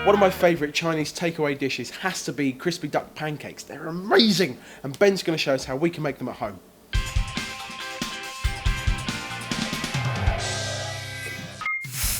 One of my favourite Chinese takeaway dishes has to be crispy duck pancakes. They're amazing, and Ben's going to show us how we can make them at home.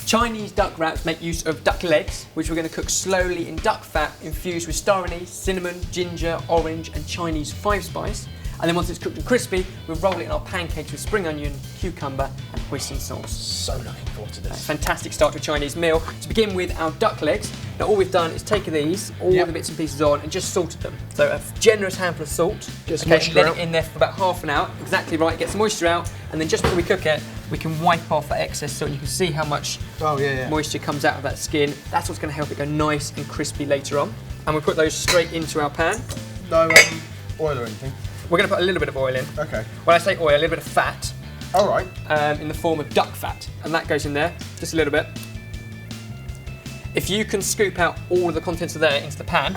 Chinese duck wraps make use of duck legs, which we're going to cook slowly in duck fat infused with star anise, cinnamon, ginger, orange and Chinese 5-spice. And then once it's cooked and crispy, we'll roll it in our pancakes with spring onion, cucumber and hoisin sauce. So looking forward to this. Fantastic start to a Chinese meal. To begin with our duck legs. Now all we've done is taken these, all the bits and pieces on, and just salted them. So a generous handful of salt. Get some moisture out. Let it in there for about half an hour. Exactly right, get some moisture out, and then just before we cook it, we can wipe off that excess salt. You can see how much moisture comes out of that skin. That's what's going to help it go nice and crispy later on. And we put those straight into our pan. No oil or anything? We're going to put a little bit of oil in. Okay. When I say oil, a little bit of fat. All right. In the form of duck fat, and that goes in there, just a little bit. If you can scoop out all of the contents of there into the pan,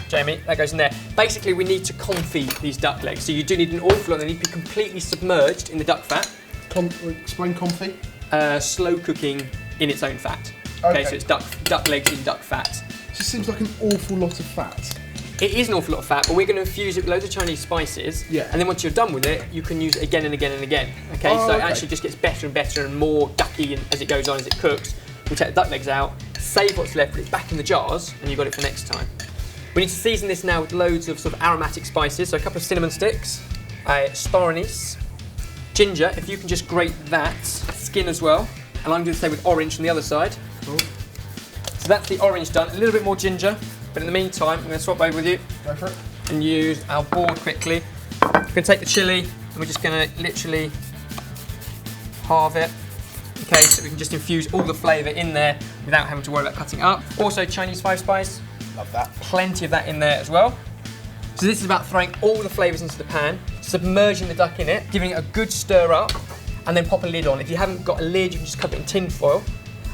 Jamie, that goes in there. Basically, we need to confit these duck legs, so you do need an awful lot. They need to be completely submerged in the duck fat. Explain confit. Slow cooking in its own fat. Okay, so it's duck legs in duck fat. It just seems like an awful lot of fat. It is an awful lot of fat, but we're going to infuse it with loads of Chinese spices. Yeah. And then once you're done with it, you can use it again and again and again. Okay, it actually just gets better and better and more ducky as it goes on, as it cooks. We'll take the duck legs out, save what's left, put it back in the jars, and you've got it for next time. We need to season this now with loads of sort of aromatic spices, so a couple of cinnamon sticks, star anise, ginger, if you can just grate that, skin as well, and I'm going to say with orange from the other side. Cool. So that's the orange done, a little bit more ginger. But in the meantime, I'm going to swap over with you. Go for it. And use our board quickly. We're going to take the chilli and we're just going to literally halve it. Okay, so we can just infuse all the flavour in there without having to worry about cutting it up. Also Chinese 5-spice. Love that. Plenty of that in there as well. So this is about throwing all the flavours into the pan, submerging the duck in it, giving it a good stir up, and then pop a lid on. If you haven't got a lid, you can just cover it in tin foil.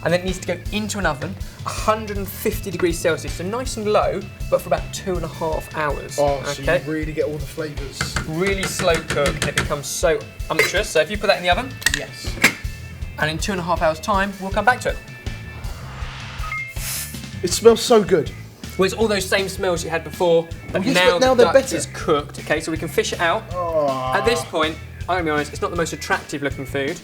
And then it needs to go into an oven, 150 degrees Celsius, so nice and low, but for about 2.5 hours. Oh, so you really get all the flavours. Really slow cook, and it becomes so unctuous. So if you put that in the oven, yes. And in 2.5 hours' time, we'll come back to it. It smells so good. Well, it's all those same smells you had before, but now the duck is cooked. Okay, so we can fish it out. Oh. At this point, I'm gonna be honest, it's not the most attractive looking food.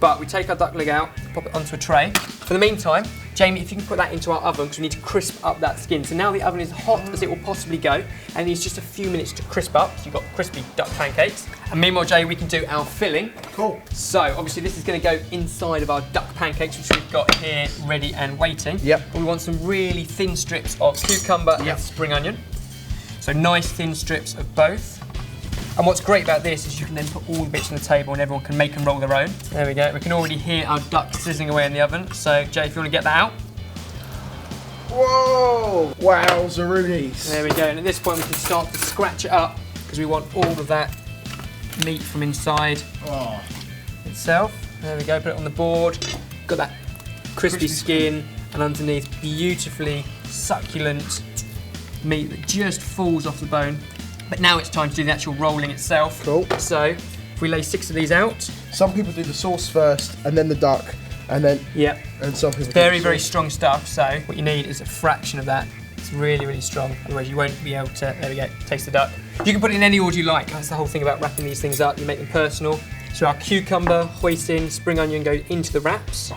But we take our duck leg out, pop it onto a tray. For the meantime, Jamie, if you can put that into our oven, because we need to crisp up that skin. So now the oven is hot as it will possibly go, and it needs just a few minutes to crisp up. So you've got crispy duck pancakes. And meanwhile, Jay, we can do our filling. Cool. So obviously this is going to go inside of our duck pancakes, which we've got here ready and waiting. Yep. But we want some really thin strips of cucumber and spring onion. So nice thin strips of both. And what's great about this is you can then put all the bits on the table and everyone can make and roll their own. There we go. We can already hear our duck sizzling away in the oven. So, Jay, if you want to get that out. Whoa! Wow, Zaroonies. There we go. And at this point, we can start to scratch it up because we want all of that meat from inside itself. There we go. Put it on the board. Got that crispy skin, and underneath, beautifully succulent meat that just falls off the bone. But now it's time to do the actual rolling itself. Cool. So, if we lay 6 of these out. Some people do the sauce first, and then the duck, and then... And some people very strong stuff, so what you need is a fraction of that. It's really, really strong, otherwise you won't be able to, there we go, taste the duck. You can put it in any order you like. That's the whole thing about wrapping these things up. You make them personal. So our cucumber, hoisin, spring onion go into the wraps.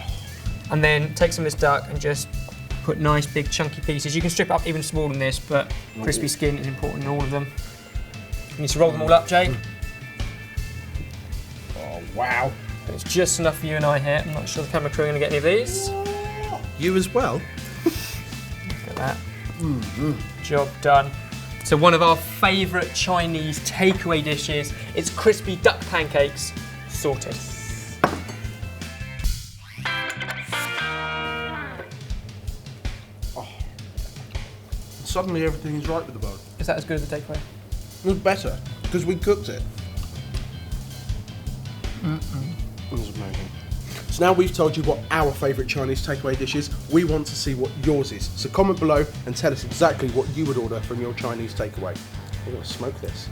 And then take some of this duck and just put nice big chunky pieces. You can strip up even smaller than this, but crispy skin is important in all of them. You need to roll them all up, Jay. Oh, wow. And it's just enough for you and I here. I'm not sure the camera crew are going to get any of these. You as well? Look at that. Job done. So one of our favourite Chinese takeaway dishes is crispy duck pancakes, sorted. Oh. Suddenly everything is right with the bug. Is that as good as a takeaway? It was better, because we cooked it. It was amazing. So now we've told you what our favourite Chinese takeaway dish is, we want to see what yours is. So comment below and tell us exactly what you would order from your Chinese takeaway. We're going to smoke this.